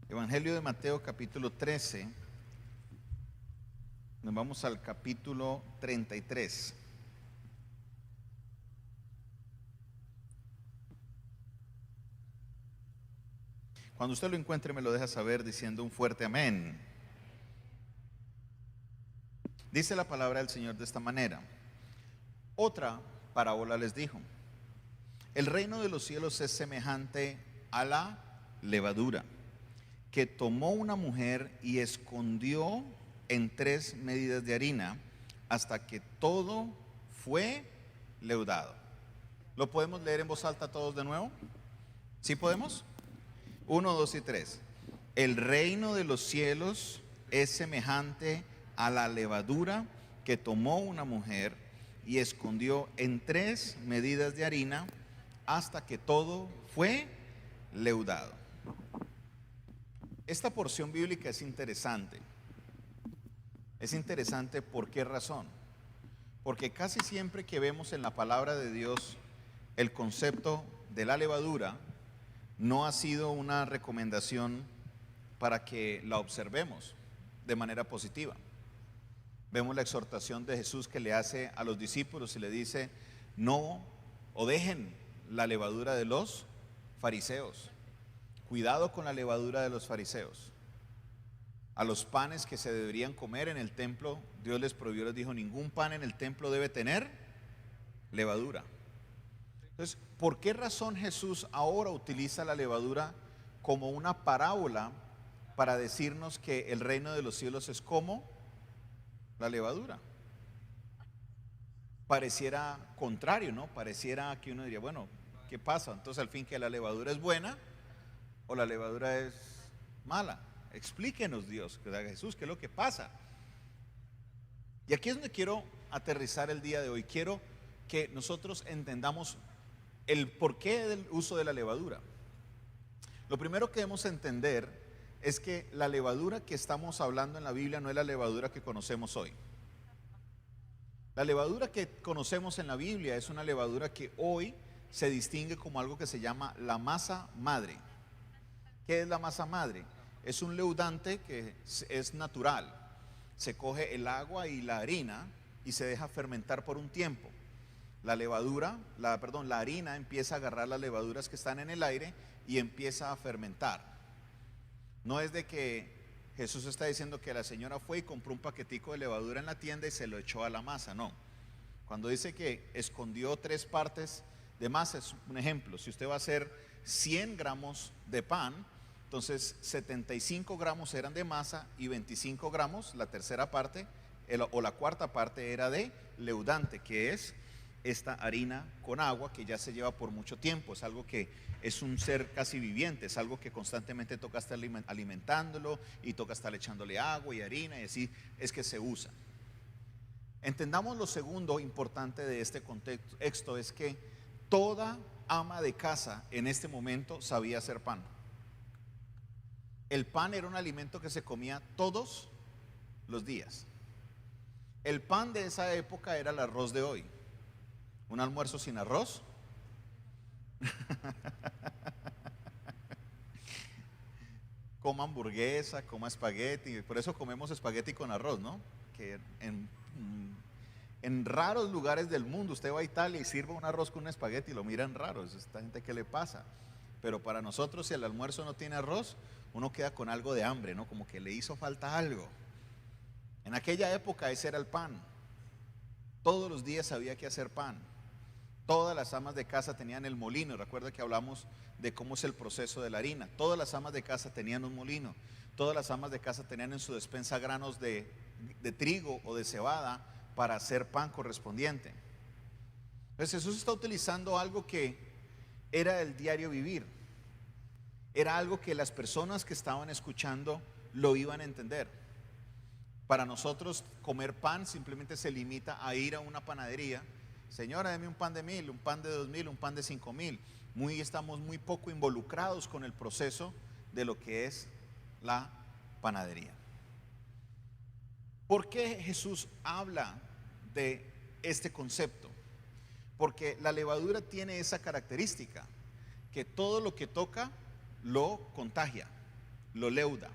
Evangelio de Mateo capítulo 13, nos vamos al capítulo 33. Cuando usted lo encuentre me lo deja saber diciendo un fuerte amén. Dice la palabra del Señor de esta manera: otra parábola les dijo: el reino de los cielos es semejante a la levadura que tomó una mujer y escondió en 3 medidas de harina hasta que todo fue leudado. ¿Lo podemos leer en voz alta todos de nuevo? ¿Sí podemos? 1, 2 y 3. El reino de los cielos es semejante a la levadura que tomó una mujer y escondió en 3 medidas de harina hasta que todo fue leudado. Esta porción bíblica es interesante. Es interesante, ¿por qué razón? Porque casi siempre que vemos en la palabra de Dios el concepto de la levadura, no ha sido una recomendación para que la observemos de manera positiva. Vemos la exhortación de Jesús que le hace a los discípulos y le dice: no, o dejen la levadura de los fariseos. Cuidado con la levadura de los fariseos. A los panes que se deberían comer en el templo, Dios les prohibió, les dijo: ningún pan en el templo debe tener levadura. Entonces, ¿por qué razón Jesús ahora utiliza la levadura como una parábola para decirnos que el reino de los cielos es como la levadura? Pareciera contrario, ¿no? Pareciera que uno diría: bueno, ¿qué pasa? Entonces, al fin, ¿que la levadura es buena o la levadura es mala? Explíquenos, Dios, Jesús, ¿qué es lo que pasa? Y aquí es donde quiero aterrizar el día de hoy. Quiero que nosotros entendamos el porqué del uso de la levadura. Lo primero que debemos entender es que la levadura que estamos hablando en la Biblia no es la levadura que conocemos hoy. La levadura que conocemos en la Biblia es una levadura que hoy se distingue como algo que se llama la masa madre. ¿Qué es la masa madre? Es un leudante que es natural. Se coge el agua y la harina y se deja fermentar por un tiempo. La harina empieza a agarrar las levaduras que están en el aire y empieza a fermentar. No es de que Jesús está diciendo que la señora fue y compró un paquetico de levadura en la tienda y se lo echó a la masa, no. Cuando dice que escondió 3 partes de masa, es un ejemplo. Si usted va a hacer 100 gramos de pan, entonces 75 gramos eran de masa y 25 gramos, la tercera parte o la cuarta parte, era de leudante, que es esta harina con agua que ya se lleva por mucho tiempo. Es algo que es un ser casi viviente, es algo que constantemente toca estar alimentándolo y toca estar echándole agua y harina, y así es que se usa. Entendamos lo segundo importante de este contexto, es que toda ama de casa en este momento sabía hacer pan. El pan era un alimento que se comía todos los días. El pan de esa época era el arroz de hoy. Un almuerzo sin arroz. Coma hamburguesa, coma espagueti. Por eso comemos espagueti con arroz, ¿no? Que en raros lugares del mundo usted va a Italia y sirve un arroz con un espagueti y lo miran raro. Esta gente, ¿qué le pasa? Pero para nosotros, si el almuerzo no tiene arroz, uno queda con algo de hambre, ¿no? Como que le hizo falta algo. En aquella época ese era el pan. Todos los días había que hacer pan. Todas las amas de casa tenían el molino. Recuerda que hablamos de cómo es el proceso de la harina. Todas las amas de casa tenían un molino. Todas las amas de casa tenían en su despensa granos de trigo o de cebada para hacer pan correspondiente. Entonces Jesús está utilizando algo que era el diario vivir. Era algo que las personas que estaban escuchando lo iban a entender. Para nosotros, comer pan simplemente se limita a ir a una panadería. Señora, deme un pan de 1000, un pan de 2000, un pan de 5000. Estamos muy poco involucrados con el proceso de lo que es la panadería. ¿Por qué Jesús habla de este concepto? Porque la levadura tiene esa característica, que todo lo que toca lo contagia, lo leuda.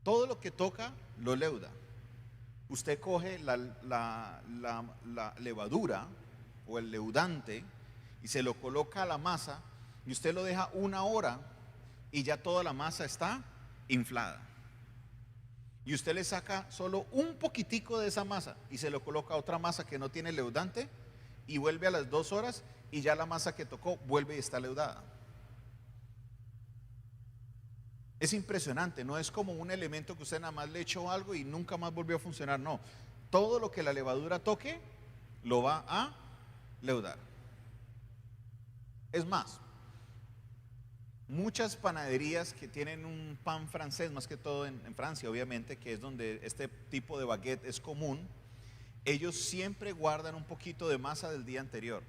Todo lo que toca, lo leuda. Usted coge la levadura o el leudante y se lo coloca a la masa y usted lo deja 1 hora y ya toda la masa está inflada. Y usted le saca solo un poquitico de esa masa y se lo coloca a otra masa que no tiene leudante y vuelve a las 2 horas y ya la masa que tocó vuelve y está leudada. Es impresionante, no es como un elemento que usted nada más le echó algo y nunca más volvió a funcionar, no. Todo lo que la levadura toque lo va a leudar. Es más, muchas panaderías que tienen un pan francés, más que todo en Francia obviamente, que es donde este tipo de baguette es común, ellos siempre guardan un poquito de masa del día anterior.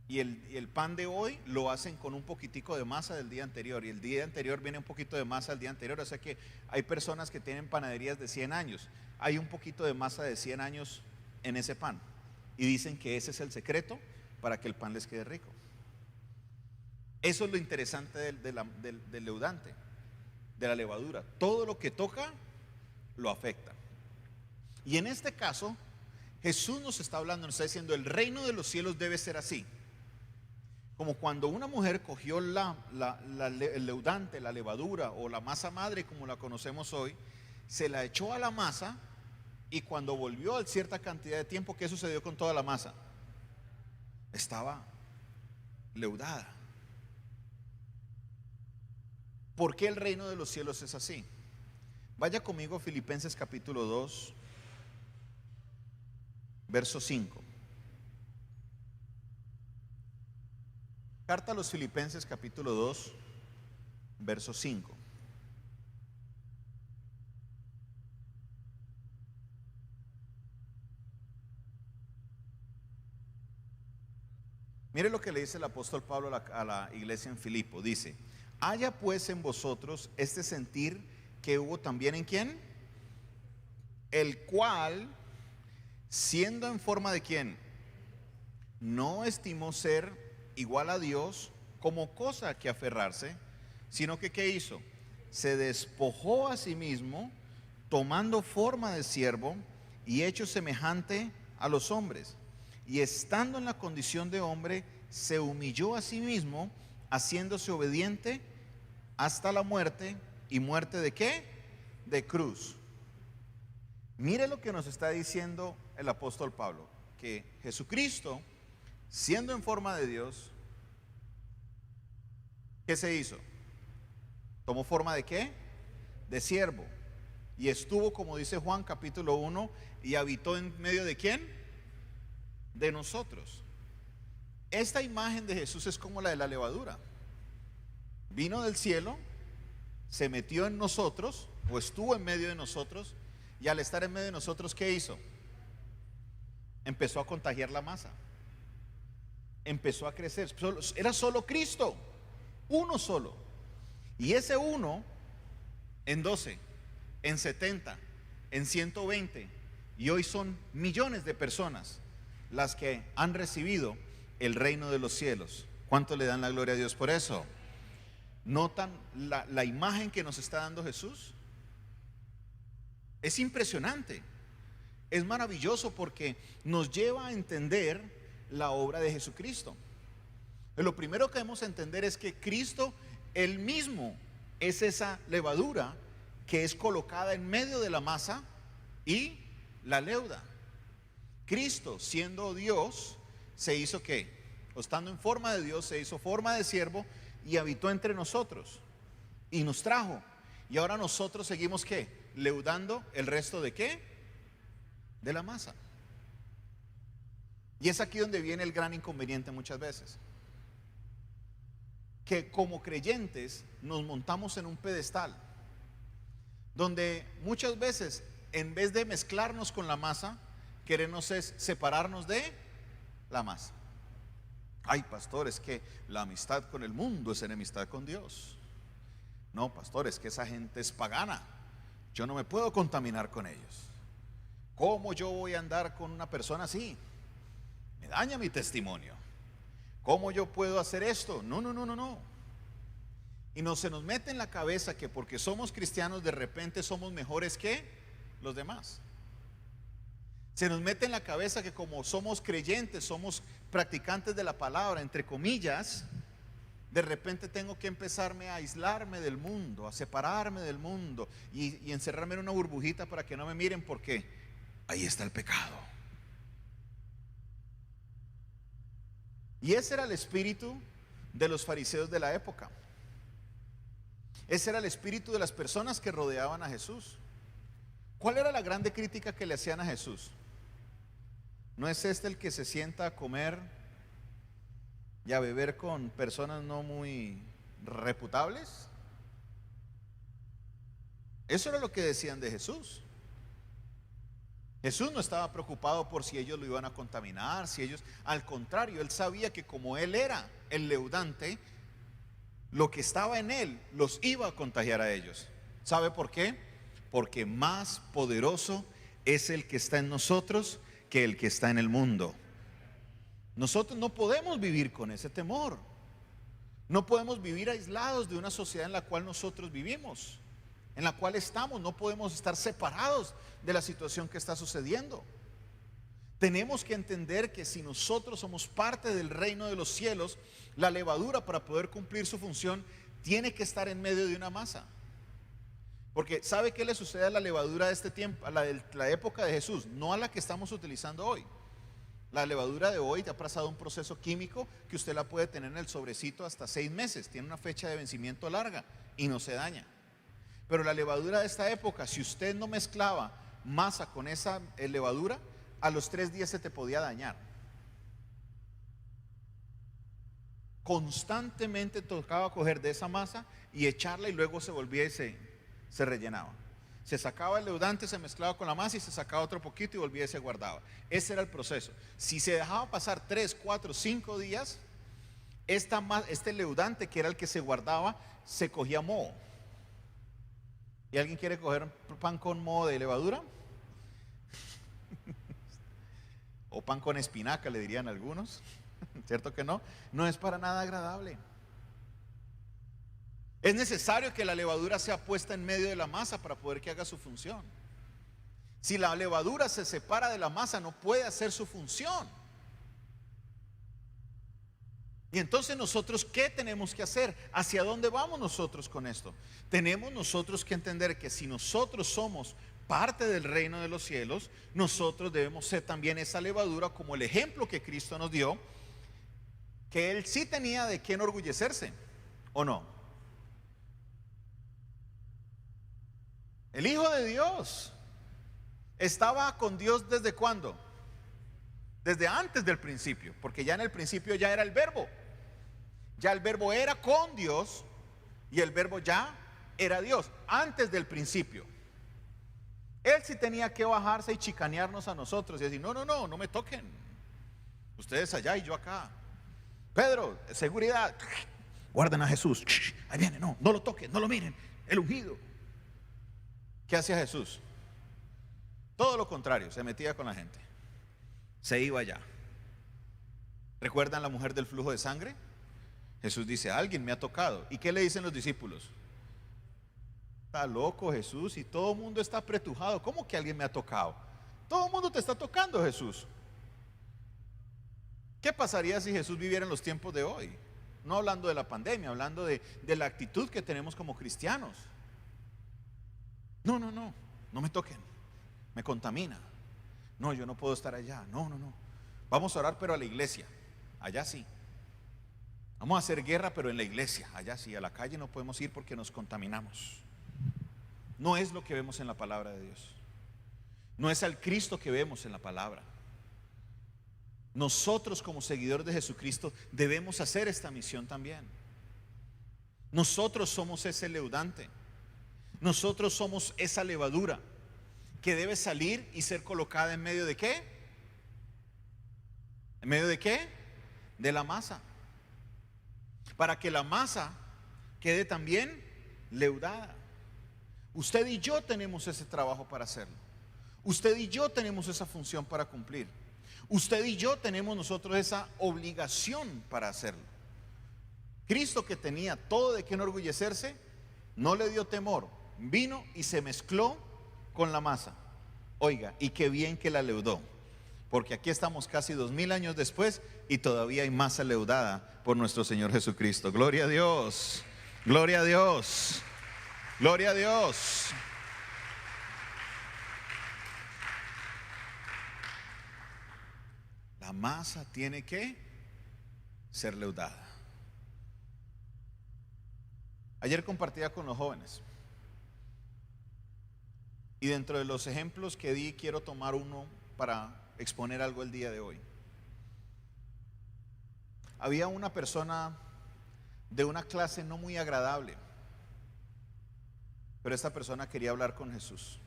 Y el pan de hoy lo hacen con un poquitico de masa del día anterior. Y el día anterior viene un poquito de masa del día anterior. O sea que hay personas que tienen panaderías de 100 años. Hay un poquito de masa de 100 años en ese pan. Y dicen que ese es el secreto para que el pan les quede rico. Eso es lo interesante del leudante, de la levadura. Todo lo que toca lo afecta. Y en este caso, Jesús nos está hablando, nos está diciendo, el reino de los cielos debe ser así. Como cuando una mujer cogió el leudante, la levadura o la masa madre como la conocemos hoy, se la echó a la masa y cuando volvió a cierta cantidad de tiempo, ¿qué sucedió con toda la masa? Estaba leudada. ¿Por qué el reino de los cielos es así? Vaya conmigo a Filipenses capítulo 2, verso 5. Carta a los Filipenses capítulo 2, verso 5. Mire lo que le dice el apóstol Pablo a la iglesia en Filipo. Dice: haya pues en vosotros este sentir que hubo también en ¿quién? El cual, siendo en forma de ¿quién? No estimó ser igual a Dios como cosa que aferrarse, sino que ¿qué hizo? Se despojó a sí mismo, tomando forma de siervo y hecho semejante a los hombres. Y estando en la condición de hombre, se humilló a sí mismo, haciéndose obediente hasta la muerte. ¿Y muerte de qué? De cruz. Mire lo que nos está diciendo el apóstol Pablo, que Jesucristo, siendo en forma de Dios, ¿qué se hizo? ¿Tomó forma de qué? De siervo. Y estuvo, como dice Juan capítulo 1, y habitó en medio de ¿quién? De nosotros. Esta imagen de Jesús es como la de la levadura. Vino del cielo, se metió en nosotros, o estuvo en medio de nosotros, y al estar en medio de nosotros, ¿qué hizo? Empezó a contagiar la masa. Empezó a crecer. Era solo Cristo, uno solo. Y ese uno, en 12, en 70, en 120, y hoy son millones de personas las que han recibido el reino de los cielos. ¿Cuánto le dan la gloria a Dios por eso? ¿Notan la imagen que nos está dando Jesús? Es impresionante. Es maravilloso porque nos lleva a entender la obra de Jesucristo. Lo primero que debemos entender es que Cristo, Él mismo, es esa levadura que es colocada en medio de la masa y la leuda. Cristo, siendo Dios, se hizo ¿qué? Estando en forma de Dios, se hizo forma de siervo y habitó entre nosotros y nos trajo. Y ahora nosotros seguimos ¿qué? Leudando el resto de ¿qué? De la masa. Y es aquí donde viene el gran inconveniente muchas veces, que como creyentes nos montamos en un pedestal donde muchas veces, en vez de mezclarnos con la masa, queremos es separarnos de la masa. Ay, pastor, es que la amistad con el mundo es enemistad con Dios. No, pastor, es que esa gente es pagana. Yo no me puedo contaminar con ellos. ¿Cómo yo voy a andar con una persona así? Me daña mi testimonio. ¿Cómo yo puedo hacer esto? No. Y se nos mete en la cabeza que porque somos cristianos de repente somos mejores que los demás. Se nos mete en la cabeza que como somos creyentes, somos practicantes de la palabra, entre comillas, de repente tengo que empezarme a aislarme del mundo, a separarme del mundo y encerrarme en una burbujita para que no me miren, porque ahí está el pecado. Y ese era el espíritu de los fariseos de la época. Ese era el espíritu de las personas que rodeaban a Jesús. ¿Cuál era la grande crítica que le hacían a Jesús? ¿No es este el que se sienta a comer y a beber con personas no muy reputables? Eso era lo que decían de Jesús. Jesús no estaba preocupado por si ellos lo iban a contaminar, si ellos, al contrario, él sabía que como él era el leudante, lo que estaba en él los iba a contagiar a ellos. ¿Sabe por qué? Porque más poderoso es el que está en nosotros que el que está en el mundo. Nosotros no podemos vivir con ese temor. No podemos vivir aislados de una sociedad en la cual nosotros vivimos, en la cual estamos. No podemos estar separados de la situación que está sucediendo. Tenemos que entender que si nosotros somos parte del reino de los cielos, la levadura, para poder cumplir su función, tiene que estar en medio de una masa. Porque ¿sabe qué le sucede a la levadura de este tiempo, a la época de Jesús? No a la que estamos utilizando hoy. La levadura de hoy ha pasado un proceso químico que usted la puede tener en el sobrecito hasta 6 meses. Tiene una fecha de vencimiento larga y no se daña. Pero la levadura de esta época, si usted no mezclaba masa con esa levadura, a los 3 días se te podía dañar. Constantemente tocaba coger de esa masa y echarla, y luego se volvía y se rellenaba. Se sacaba el leudante, se mezclaba con la masa y se sacaba otro poquito y volvía y se guardaba. Ese era el proceso. Si se dejaba pasar 3, 4, 5 días, este leudante, que era el que se guardaba, se cogía moho. ¿Y alguien quiere coger pan con moho de levadura? O pan con espinaca, le dirían algunos. ¿Cierto que no? No es para nada agradable. Es necesario que la levadura sea puesta en medio de la masa para poder que haga su función. Si la levadura se separa de la masa, no puede hacer su función. Y entonces nosotros, ¿qué tenemos que hacer? ¿Hacia dónde vamos nosotros con esto? Tenemos nosotros que entender que si nosotros somos parte del reino de los cielos, nosotros debemos ser también esa levadura, como el ejemplo que Cristo nos dio, que Él sí tenía de qué enorgullecerse, ¿o no? El Hijo de Dios estaba con Dios ¿desde cuándo? Desde antes del principio, porque ya en el principio ya era el Verbo. Ya el Verbo era con Dios y el Verbo ya era Dios, antes del principio. Él sí tenía que bajarse y chicanearnos a nosotros y decir: no me toquen. Ustedes allá y yo acá. Pedro, seguridad, guarden a Jesús. Ahí viene, no lo toquen, no lo miren, el ungido. ¿Qué hacía Jesús? Todo lo contrario, se metía con la gente, se iba allá. ¿Recuerdan la mujer del flujo de sangre? Jesús dice: alguien me ha tocado. ¿Y qué le dicen los discípulos? Está loco Jesús, y todo el mundo está apretujado. ¿Cómo que alguien me ha tocado? Todo el mundo te está tocando, Jesús. ¿Qué pasaría si Jesús viviera en los tiempos de hoy? No hablando de la pandemia, hablando de la actitud que tenemos como cristianos. No me toquen, me contamina. No, yo no puedo estar allá. No. Vamos a orar, pero a la iglesia. Allá sí. Vamos a hacer guerra, pero en la iglesia. Allá sí. A la calle no podemos ir porque nos contaminamos. No es lo que vemos en la palabra de Dios. No es al Cristo que vemos en la palabra. Nosotros, como seguidores de Jesucristo, debemos hacer esta misión también. Nosotros somos ese leudante. Nosotros somos esa levadura que debe salir y ser colocada en medio de ¿qué? ¿En medio de qué? De la masa. Para que la masa quede también leudada. Usted y yo tenemos ese trabajo para hacerlo. Usted y yo tenemos esa función para cumplir. Usted y yo tenemos nosotros esa obligación para hacerlo. Cristo, que tenía todo de qué enorgullecerse, no le dio temor, vino y se mezcló con la masa. Oiga, y qué bien que la leudó, porque aquí estamos casi 2000 años después y todavía hay masa leudada por nuestro Señor Jesucristo. Gloria a Dios, gloria a Dios, gloria a Dios. La masa tiene que ser leudada. Ayer compartía con los jóvenes, y dentro de los ejemplos que di, quiero tomar uno para exponer algo el día de hoy. Había una persona de una clase no muy agradable, pero esta persona quería hablar con Jesús.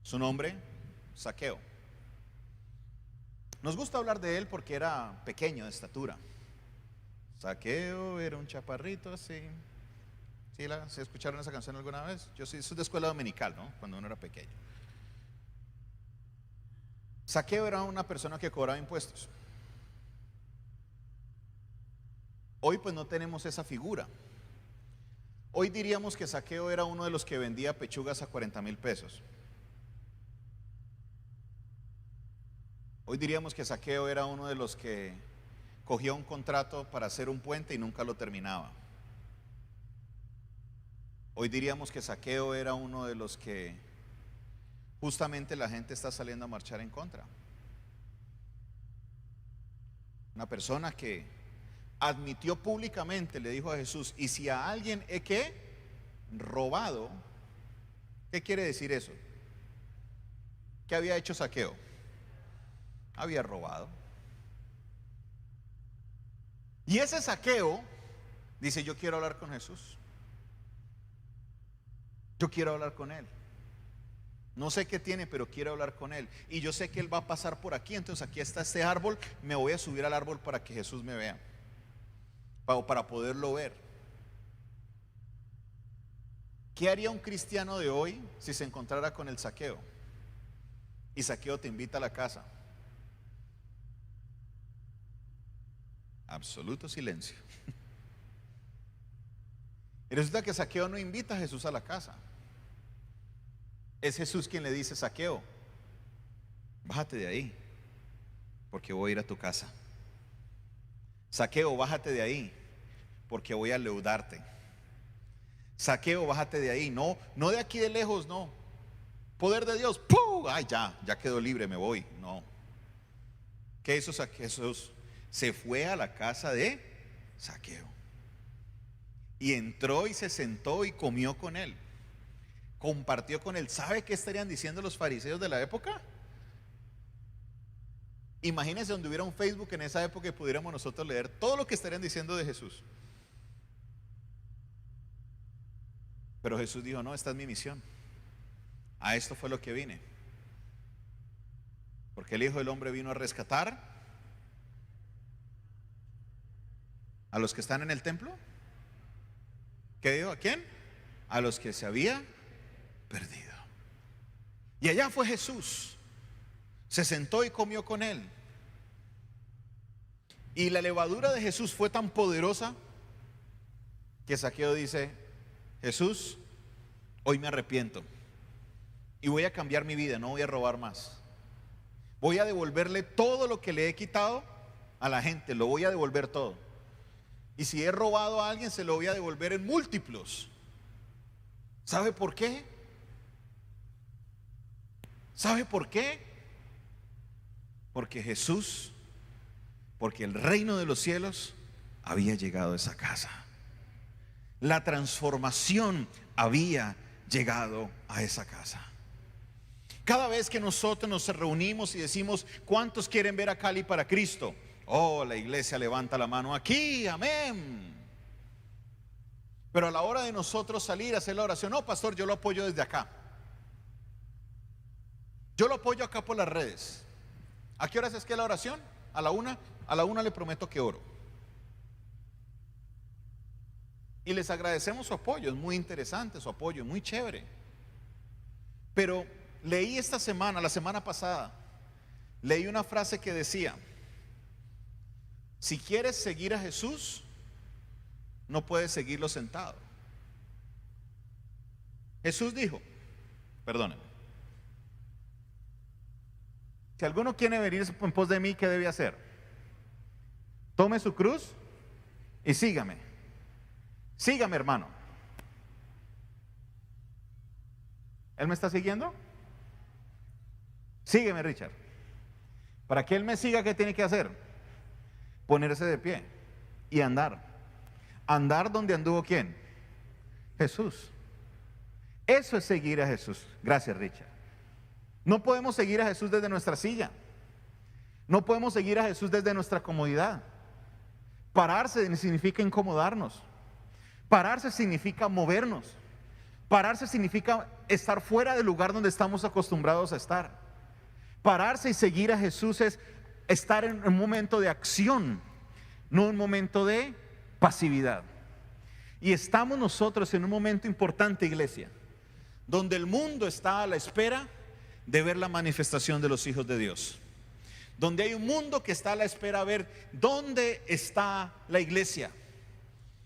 Su nombre, Zaqueo. Nos gusta hablar de él porque era pequeño de estatura. Zaqueo era un chaparrito así. ¿Sí escucharon esa canción alguna vez? Yo soy de escuela dominical, ¿no? Cuando uno era pequeño. Zaqueo era una persona que cobraba impuestos. Hoy pues no tenemos esa figura. Hoy diríamos que Zaqueo era uno de los que vendía pechugas a 40,000 pesos. Hoy diríamos que Zaqueo era uno de los que cogía un contrato para hacer un puente y nunca lo terminaba. Hoy diríamos que Zaqueo era uno de los que justamente la gente está saliendo a marchar en contra. Una persona que admitió públicamente, le dijo a Jesús: y si a alguien he ¿qué? Robado. ¿Qué quiere decir eso? ¿Qué había hecho Zaqueo? Había robado. Y ese Zaqueo dice: yo quiero hablar con Jesús. Yo quiero hablar con él. No sé qué tiene, pero quiero hablar con él. Y yo sé que él va a pasar por aquí. Entonces aquí está este árbol. Me voy a subir al árbol para que Jesús me vea, para poderlo ver. ¿Qué haría un cristiano de hoy si se encontrara con el Zaqueo? Y Zaqueo te invita a la casa. Absoluto silencio. Y resulta que Zaqueo no invita a Jesús a la casa. Es Jesús quien le dice: Zaqueo, bájate de ahí, porque voy a ir a tu casa. Zaqueo, bájate de ahí, porque voy a leudarte. Zaqueo, bájate de ahí. No de aquí de lejos, no. Poder de Dios, ¡pum! Ay, ya quedó libre, me voy. No. ¿Qué hizo Jesús? Se fue a la casa de Zaqueo y entró y se sentó y comió con él, compartió con él. ¿Sabe qué estarían diciendo los fariseos de la época? Imagínense donde hubiera un Facebook en esa época y pudiéramos nosotros leer todo lo que estarían diciendo de Jesús. Pero Jesús dijo: no, esta es mi misión, a esto fue lo que vine, porque el Hijo del Hombre vino a rescatar a los que están en el templo. ¿Qué dijo? ¿A quién? A los que se había perdido. Y allá fue Jesús, se sentó y comió con él. Y la levadura de Jesús fue tan poderosa que Zaqueo dice: Jesús, hoy me arrepiento y voy a cambiar mi vida, no voy a robar más. Voy a devolverle todo lo que le he quitado a la gente, lo voy a devolver todo. Y si he robado a alguien, se lo voy a devolver en múltiplos. ¿Sabe por qué? ¿Sabe por qué? Porque Jesús, porque el reino de los cielos había llegado a esa casa. La transformación había llegado a esa casa. Cada vez que nosotros nos reunimos y decimos: ¿cuántos quieren ver a Cali para Cristo? Oh, la iglesia levanta la mano aquí, amén. Pero a la hora de nosotros salir a hacer la oración: no, pastor, yo lo apoyo desde acá. Yo lo apoyo acá por las redes. ¿A qué horas es que la oración? A la una le prometo que oro. Y les agradecemos su apoyo, es muy interesante su apoyo, es muy chévere. Pero leí esta semana, la semana pasada, leí una frase que decía: si quieres seguir a Jesús, No puedes seguirlo sentado. Jesús dijo, perdónenme, si alguno quiere venir en pos de mí, ¿qué debe hacer? Tome su cruz y sígame. Sígame, hermano. ¿Él me está siguiendo? Sígueme, Richard. Para que él me siga, ¿qué tiene que hacer? Ponerse de pie y andar. Andar donde anduvo ¿quién? Jesús. Eso es seguir a Jesús. Gracias, Richard. No podemos seguir a Jesús desde nuestra silla. No podemos seguir a Jesús desde nuestra comodidad. Pararse significa incomodarnos. Pararse significa movernos. Pararse significa estar fuera del lugar donde estamos acostumbrados a estar. Pararse y seguir a Jesús es estar en un momento de acción, no un momento de pasividad. Y estamos nosotros en un momento importante, iglesia, donde el mundo está a la espera de ver la manifestación de los hijos de Dios. Donde hay un mundo que está a la espera de ver dónde está la iglesia.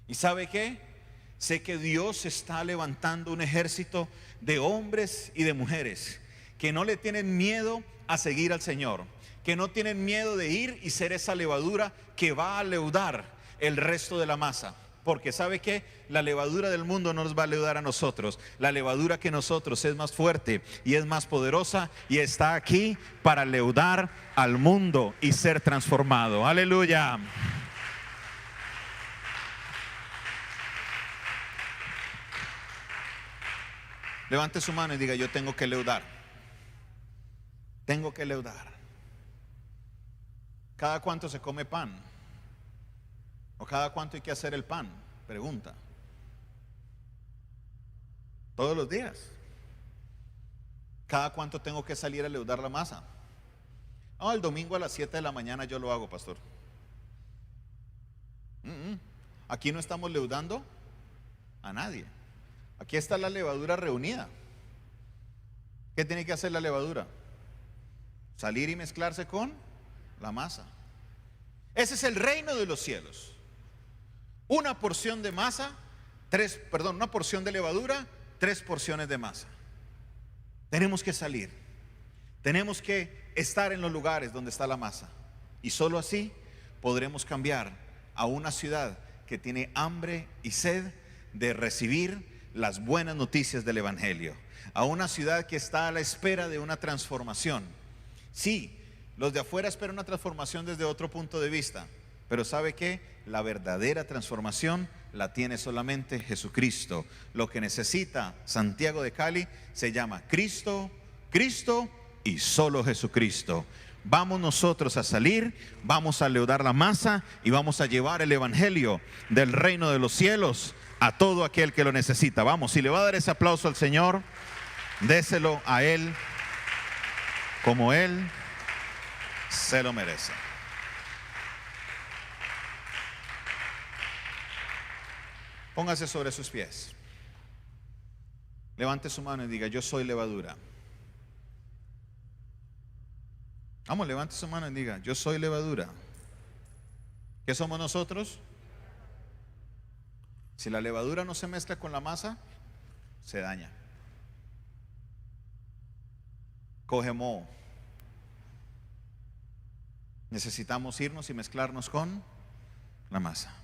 ¿Y sabe qué? Sé que Dios está levantando un ejército de hombres y de mujeres que no le tienen miedo a seguir al Señor, que no tienen miedo de ir y ser esa levadura que va a leudar el resto de la masa. Porque ¿sabe qué? La levadura del mundo no nos va a leudar a nosotros. La levadura que nosotros es más fuerte y es más poderosa y está aquí para leudar al mundo y ser transformado. Aleluya. Levante su mano y diga: yo tengo que leudar. Tengo que leudar. ¿Cada cuánto se come pan? ¿O cada cuánto hay que hacer el pan? Pregunta. Todos los días. ¿Cada cuánto tengo que salir a leudar la masa? El domingo a las 7 de la mañana yo lo hago, pastor. Aquí no estamos leudando a nadie. Aquí está la levadura reunida. ¿Qué tiene que hacer la levadura? Salir y mezclarse con la masa. Ese es el reino de los cielos. Una porción de masa, una porción de levadura, 3 porciones de masa. Tenemos que salir. Tenemos que estar en los lugares donde está la masa. Y solo así podremos cambiar a una ciudad que tiene hambre y sed de recibir las buenas noticias del Evangelio. A una ciudad que está a la espera de una transformación. Sí, los de afuera esperan una transformación desde otro punto de vista. Pero ¿sabe qué? La verdadera transformación la tiene solamente Jesucristo. Lo que necesita Santiago de Cali se llama Cristo, Cristo y solo Jesucristo. Vamos nosotros a salir, vamos a leudar la masa y vamos a llevar el evangelio del reino de los cielos a todo aquel que lo necesita. Vamos, si le va a dar ese aplauso al Señor, déselo a Él como Él se lo merece. Póngase sobre sus pies. Levante su mano y diga: yo soy levadura. Vamos, levante su mano y diga: yo soy levadura. ¿Qué somos nosotros? Si la levadura no se mezcla con la masa, se daña. Coge moho. Necesitamos irnos y mezclarnos con la masa.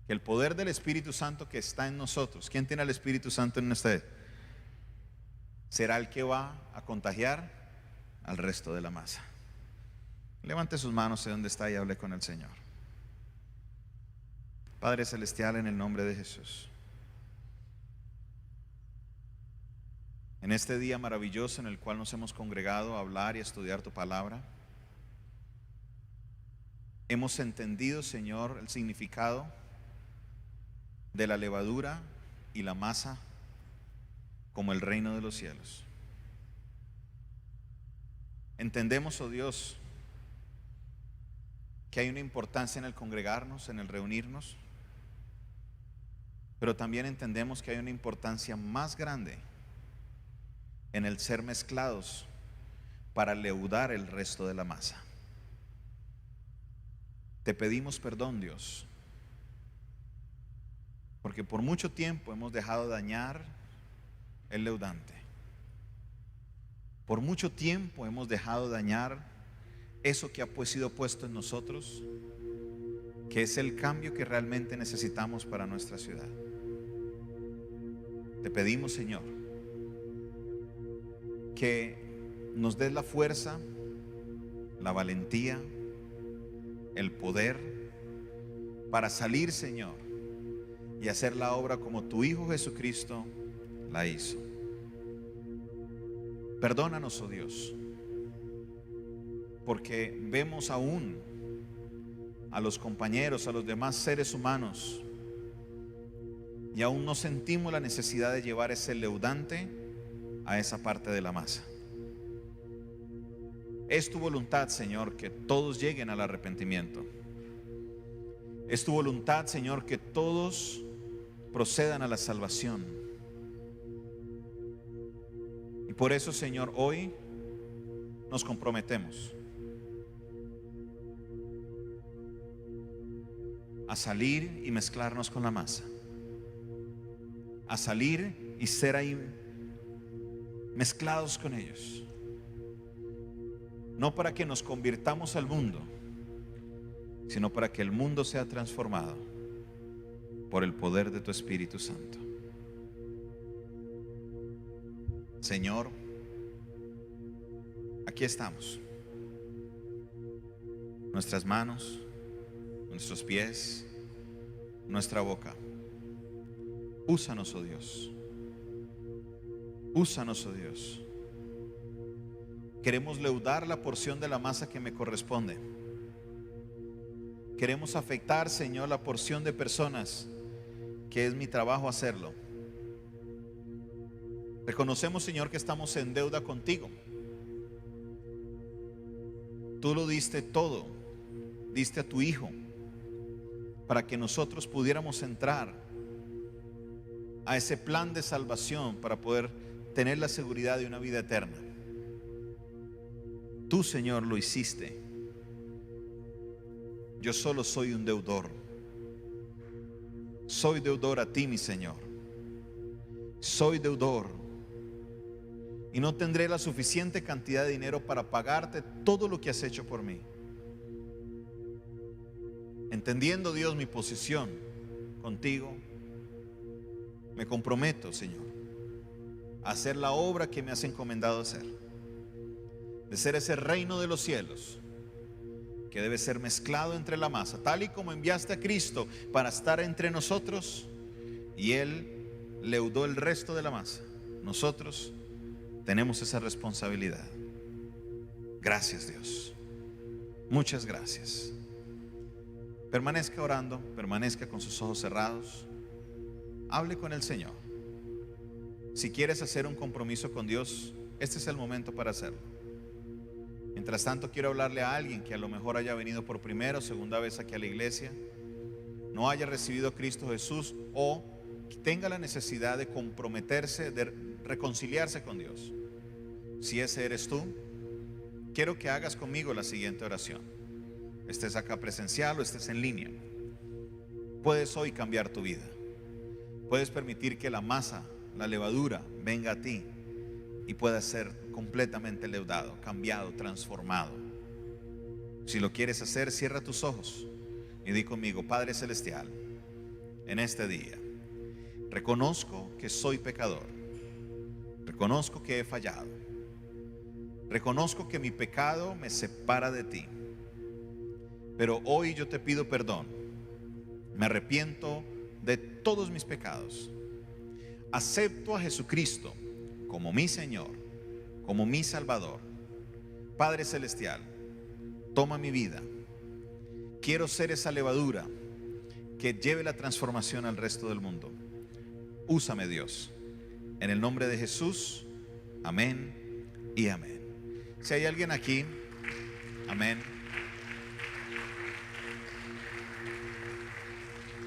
El poder del Espíritu Santo que está en nosotros. ¿Quién tiene al Espíritu Santo en usted? Será el que va a contagiar al resto de la masa. Levante sus manos de donde está y hable con el Señor. Padre Celestial, en el nombre de Jesús, en este día maravilloso en el cual nos hemos congregado a hablar y a estudiar tu palabra, hemos entendido, Señor, el significado de la levadura y la masa como el reino de los cielos. Entendemos, oh Dios, que hay una importancia en el congregarnos, en el reunirnos, pero también entendemos que hay una importancia más grande en el ser mezclados para leudar el resto de la masa. Te pedimos perdón, Dios, Porque por mucho tiempo hemos dejado dañar el leudante. Por mucho tiempo hemos dejado dañar eso que ha sido puesto en nosotros, que es el cambio que realmente necesitamos para nuestra ciudad. Te pedimos, Señor, que nos des la fuerza, la valentía, el poder para salir, Señor, y hacer la obra como tu Hijo Jesucristo la hizo. Perdónanos, oh Dios, porque vemos aún a los compañeros, a los demás seres humanos, y aún no sentimos la necesidad de llevar ese leudante a esa parte de la masa. Es tu voluntad, Señor, que todos lleguen al arrepentimiento. Es tu voluntad, Señor, que todos procedan a la salvación. Y por eso, Señor, hoy nos comprometemos a salir y mezclarnos con la masa, a salir y ser ahí mezclados con ellos, no para que nos convirtamos al mundo, sino para que el mundo sea transformado por el poder de tu Espíritu Santo. Señor, aquí estamos, nuestras manos, nuestros pies, nuestra boca. Úsanos, oh Dios. Úsanos, oh Dios. Queremos leudar la porción de la masa que me corresponde. Queremos afectar, Señor, la porción de personas que es mi trabajo hacerlo. Reconocemos, Señor, que estamos en deuda contigo. Tú lo diste todo, diste a tu Hijo para que nosotros pudiéramos entrar a ese plan de salvación, para poder tener la seguridad de una vida eterna. Tú, Señor, lo hiciste. Yo solo soy un deudor. Soy deudor a ti, mi Señor. Soy deudor. Y no tendré la suficiente cantidad de dinero para pagarte todo lo que has hecho por mí. Entendiendo, Dios, mi posición contigo, me comprometo, Señor, a hacer la obra que me has encomendado hacer, de ser ese reino de los cielos que debe ser mezclado entre la masa, tal y como enviaste a Cristo para estar entre nosotros, y Él leudó el resto de la masa. Nosotros tenemos esa responsabilidad. Gracias, Dios. Muchas gracias. Permanezca orando, permanezca con sus ojos cerrados. Hable con el Señor. Si quieres hacer un compromiso con Dios, este es el momento para hacerlo. Mientras tanto, quiero hablarle a alguien que a lo mejor haya venido por primera o segunda vez aquí a la iglesia, no haya recibido a Cristo Jesús, o tenga la necesidad de comprometerse, de reconciliarse con Dios. Si ese eres tú, quiero que hagas conmigo la siguiente oración. Estés acá presencial o estés en línea. Puedes hoy cambiar tu vida. Puedes permitir que la masa, la levadura, venga a ti y pueda ser completamente leudado, cambiado, transformado. Si lo quieres hacer, cierra tus ojos y di conmigo: Padre Celestial, en este día reconozco que soy pecador, reconozco que he fallado, reconozco que mi pecado me separa de ti, pero hoy yo te pido perdón. Me arrepiento de todos mis pecados. Acepto a Jesucristo como mi Señor, como mi Salvador. Padre Celestial, toma mi vida. Quiero ser esa levadura que lleve la transformación al resto del mundo. Úsame, Dios. En el nombre de Jesús, amén y amén. Si hay alguien aquí, amén.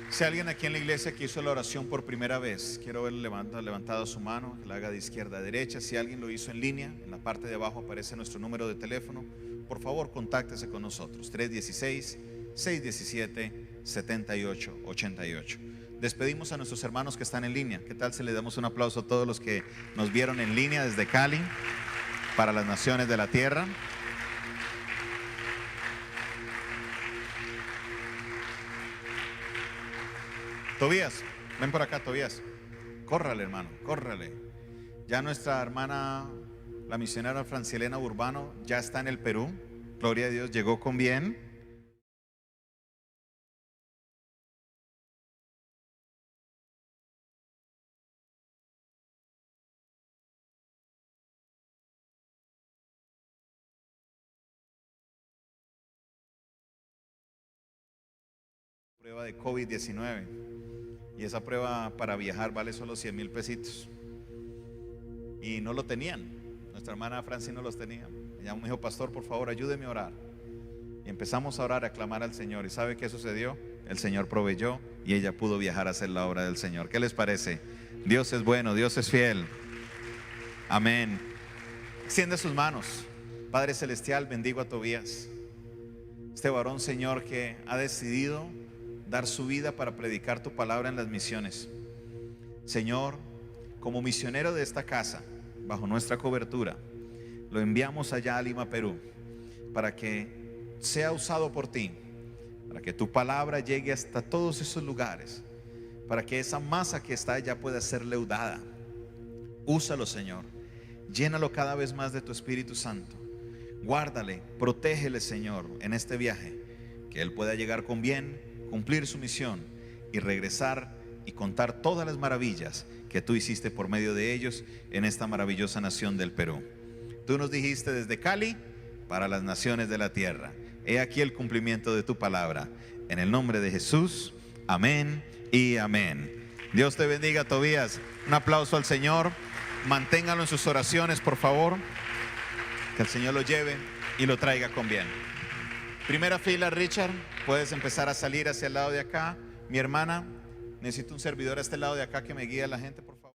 Si hay alguien aquí en la iglesia que hizo la oración por primera vez, quiero ver levantado su mano, que la haga de izquierda a derecha. Si alguien lo hizo en línea, en la parte de abajo aparece nuestro número de teléfono. Por favor, contáctese con nosotros, 316-617-7888. Despedimos a nuestros hermanos que están en línea. ¿Qué tal si le damos un aplauso a todos los que nos vieron en línea desde Cali para las naciones de la tierra? Tobías, ven por acá, Tobías. Córrale, hermano, córrale. Ya nuestra hermana, la misionera Francilena Urbano, ya está en el Perú. Gloria a Dios, llegó con bien. Prueba de COVID-19. Y esa prueba para viajar vale solo 100,000 pesitos. Y no lo tenían. Nuestra hermana Franci no los tenía. Ella me dijo: pastor, por favor, ayúdeme a orar. Y empezamos a orar, a clamar al Señor. ¿Y sabe qué sucedió? El Señor proveyó y ella pudo viajar a hacer la obra del Señor. ¿Qué les parece? Dios es bueno, Dios es fiel. Amén. Extiende sus manos. Padre celestial, bendigo a Tobías, este varón, Señor, que ha decidido dar su vida para predicar tu palabra en las misiones. Señor, como misionero de esta casa, bajo nuestra cobertura, lo enviamos allá a Lima, Perú, para que sea usado por ti, para que tu palabra llegue hasta todos esos lugares, para que esa masa que está allá pueda ser leudada. Úsalo, Señor, llénalo cada vez más de tu Espíritu Santo. Guárdale, protégele, Señor, en este viaje, que él pueda llegar con bien, cumplir su misión y regresar y contar todas las maravillas que tú hiciste por medio de ellos en esta maravillosa nación del Perú. Tú nos dijiste: desde Cali para las naciones de la tierra. He aquí el cumplimiento de tu palabra. En el nombre de Jesús, amén y amén. Dios te bendiga, Tobías. Un aplauso al Señor. Manténgalo en sus oraciones, por favor. Que el Señor lo lleve y lo traiga con bien. Primera fila, Richard, puedes empezar a salir hacia el lado de acá. Mi hermana, necesito un servidor a este lado de acá que me guíe a la gente, por favor.